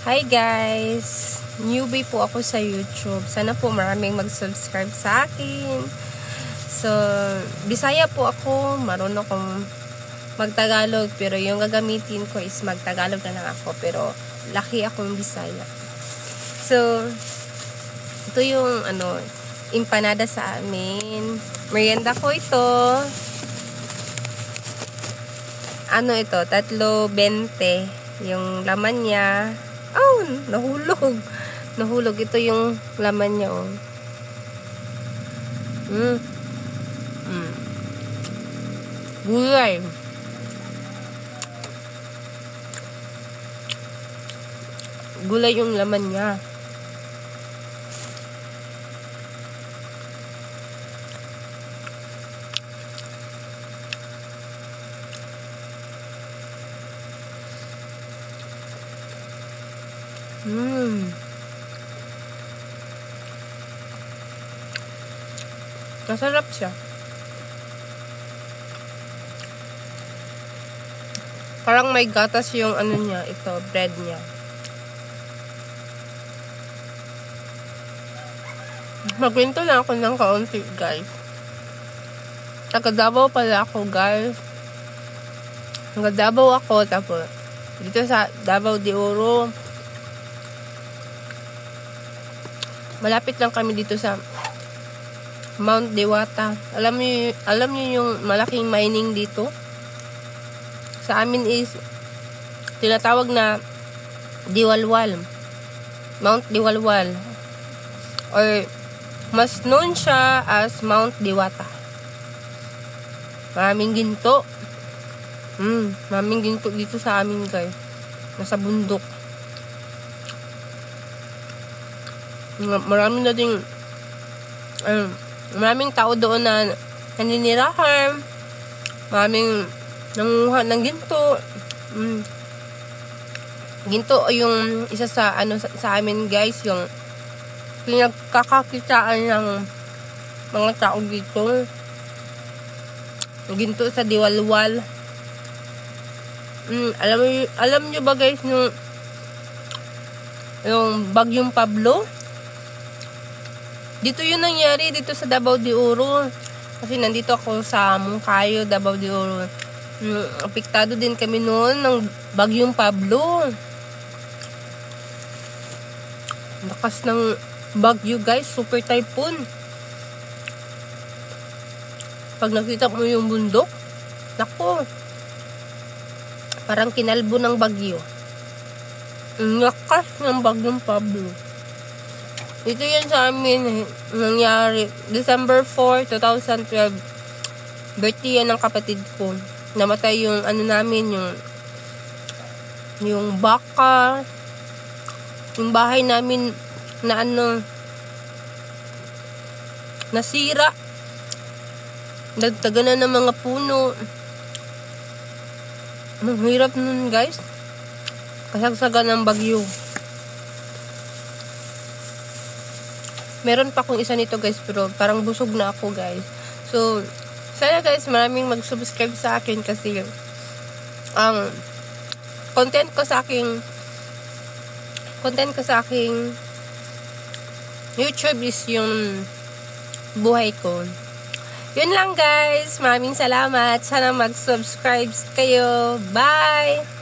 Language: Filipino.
Hi guys! Newbie po ako sa YouTube. Sana po maraming mag-subscribe sa akin. So, Bisaya po ako. Marunong akong mag-Tagalog. Pero yung gagamitin ko is mag-Tagalog na lang ako. Pero laki akong Bisaya. So, ito yung empanada sa amin. Merienda ko ito. Ito? 3.20 yung laman niya. Oh, nahulog. Nahulog. Ito yung laman niya, oh. Gulay. Gulay yung laman niya. Masarap siya. Parang may gatas yung niya, ito, bread niya. Magkwento na ako ng kaunti, guys. Taga Davao pala ako, guys. Taga Davao ako, tapos dito sa Davao de Oro. Malapit lang kami dito sa Mount Diwata. Alam niyo yung malaking mining dito? Sa amin is tinatawag na Diwalwal. Mount Diwalwal. Or mas known siya as Mount Diwata. Maraming ginto. Maraming ginto dito sa amin, guys. Nasa bundok. Maraming na ding maraming tao doon na naninirahan. Maraming nanguha ng ginto. Ginto yung isa sa sa amin, guys, yung pinagkakakitaan ng mga tao dito. Ginto sa Diwalwal. Alam niyo ba, guys, yung Bagyong Pablo? Dito yun nangyari, dito sa Davao de Oro. Kasi nandito ako sa Moncayo, Davao de Oro. Apektado din kami noon ng Bagyong Pablo. Lakas ng bagyo, guys. Super typhoon. Pag nakita mo yung bundok, nako, parang kinalbo ng bagyo. Lakas ng Bagyong Pablo. Ito yan sa amin, nangyari December 4, 2012. Birthday yan ng kapatid ko. Namatay yung namin, yung baka, yung bahay namin na nasira. Nagtaganan ng mga puno. Ang hirap nun, guys. Kasagsagan ng bagyo. Meron pa akong isa nito, guys, pero parang busog na ako, guys. So, sana, guys, maraming mag-subscribe sa akin kasi content ko sa aking YouTube is yung buhay ko. Yun lang, guys. Maraming salamat. Sana mag-subscribe kayo. Bye!